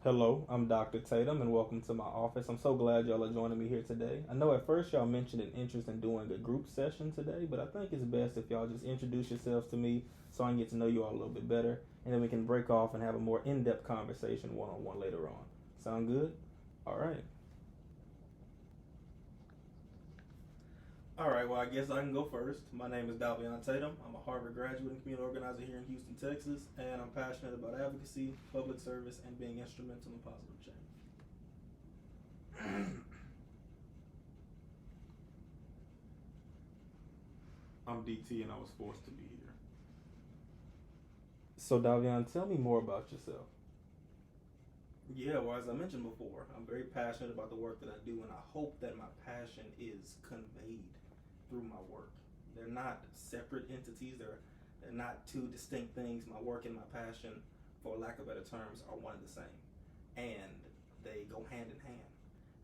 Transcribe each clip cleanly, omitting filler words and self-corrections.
Hello, I'm Dr. Tatum, and welcome to my office. I'm so glad y'all are joining me here today. I know at first y'all mentioned an interest in doing a group session today, but I think it's best if y'all just introduce yourselves to me so I can get to know you all a little bit better, and then we can break off and have a more in depth conversation one on one later on. Sound good? All right. All right, well, I guess I can go first. My name is Davion Tatum. I'm a Harvard graduate and community organizer here in Houston, Texas, and I'm passionate about advocacy, public service, and being instrumental in positive change. I'm DT and I was forced to be here. So, Davion, tell me more about yourself. Yeah, well, as I mentioned before, I'm very passionate about the work that I do, and I hope that my passion is conveyed through my work. They're not separate entities, they're not two distinct things. My work and my passion, for lack of better terms, are one and the same. And they go hand in hand.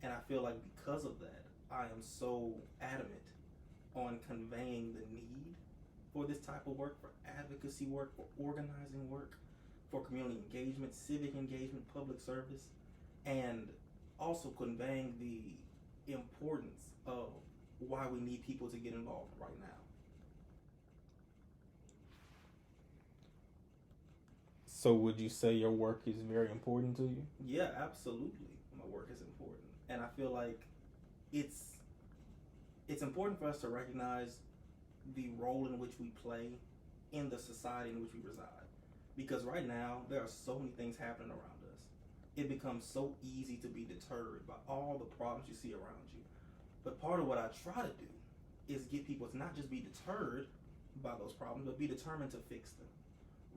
And I feel like because of that, I am so adamant on conveying the need for this type of work, for advocacy work, for organizing work, for community engagement, civic engagement, public service, and also conveying the importance of why we need people to get involved right now. So, would you say your work is very important to you? Yeah, absolutely. My work is important, and I feel like it's it's important for us to recognize the role in which we play in the society in which we reside. Because right now, there are so many things happening around us. It becomes so easy to be deterred by all the problems you see around you. But part of what I try to do is get people to not just be deterred by those problems, but be determined to fix them.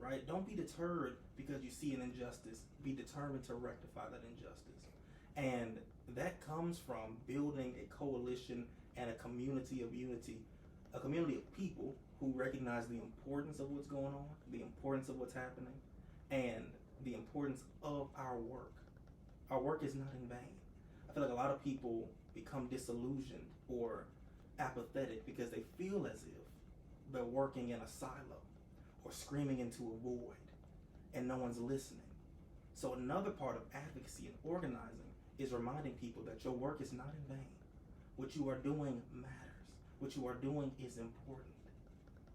Right? Don't be deterred because you see an injustice. Be determined to rectify that injustice. And that comes from building a coalition and a community of unity, a community of people who recognize the importance of what's going on, the importance of what's happening, and the importance of our work. Our work is not in vain. I feel like a lot of people become disillusioned or apathetic because they feel as if they're working in a silo or screaming into a void and no one's listening. So, another part of advocacy and organizing is reminding people that your work is not in vain. What you are doing matters. What you are doing is important.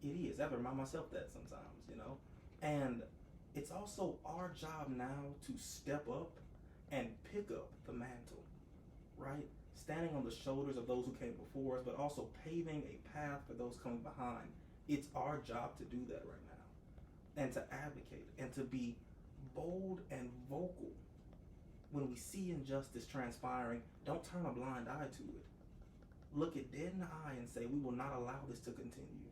It is. I have to remind myself that sometimes, you know? And it's also our job now to step up and pick up the mantle, right? Standing on the shoulders of those who came before us, but also paving a path for those coming behind. It's our job to do that right now and to advocate and to be bold and vocal when we see injustice transpiring. Don't turn a blind eye to it. Look it dead in the eye and say, we will not allow this to continue.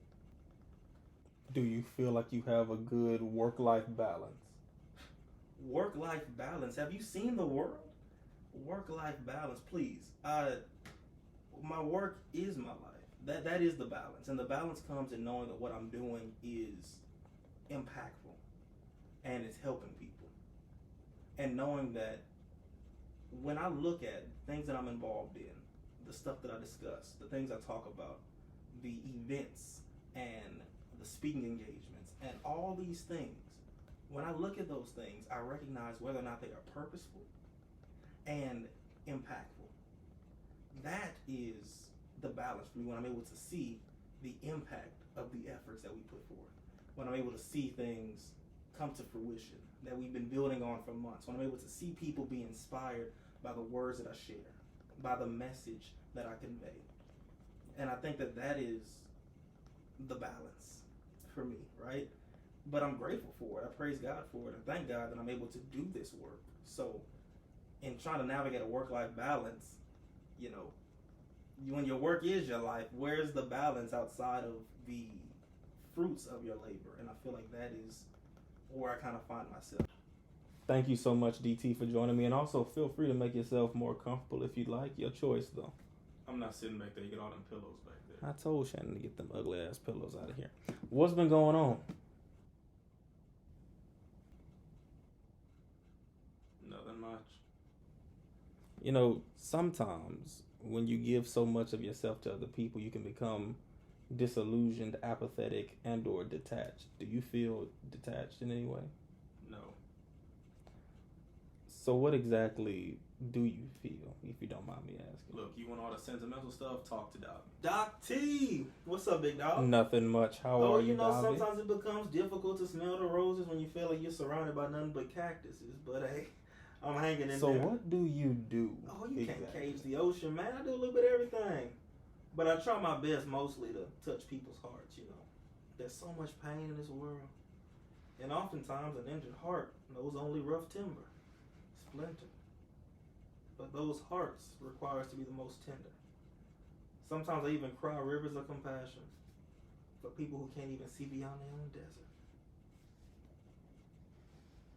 Do you feel like you have a good work life balance? Work life balance? Have you seen the world? Work life balance, please. My work is my life. That is the balance. And the balance comes in knowing that what I'm doing is impactful and it's helping people. And knowing that when I look at things that I'm involved in, the stuff that I discuss, the things I talk about, the events and the speaking engagements, and all these things, when I look at those things, I recognize whether or not they are purposeful and impactful. That is the balance for me when I'm able to see the impact of the efforts that we put forth. When I'm able to see things come to fruition that we've been building on for months. When I'm able to see people be inspired by the words that I share, by the message that I convey. And I think that that is the balance for me, right? But I'm grateful for it. I praise God for it and thank God that I'm able to do this work. So, in trying to navigate a work life balance, you know, when your work is your life, where's the balance outside of the fruits of your labor? And I feel like that is where I kind of find myself. Thank you so much, DT, for joining me. And also, feel free to make yourself more comfortable if you'd like. Your choice, though. I'm not sitting back there. You get all them pillows back there. I told Shannon to get them ugly ass pillows out of here. What's been going on? Nothing much. You know, sometimes when you give so much of yourself to other people, you can become disillusioned, apathetic, and or detached. Do you feel detached in any way? No. So what exactly do you feel, if you don't mind me asking? Look, you want all the sentimental stuff? Talk to Doc. Doc T! What's up, big dog? Nothing much. How are you, Dobby? Sometimes it becomes difficult to smell the roses when you feel like you're surrounded by nothing but cactuses. But hey, I'm hanging in there. So what do you do? Oh, you can't cage the ocean, man. I do a little bit of everything. But I try my best mostly to touch people's hearts, you know. There's so much pain in this world. And oftentimes an injured heart knows only rough timber. Splinter. But those hearts require us to be the most tender. Sometimes I even cry rivers of compassion for people who can't even see beyond their own desert.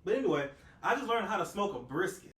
But anyway, I just learned how to smoke a brisket.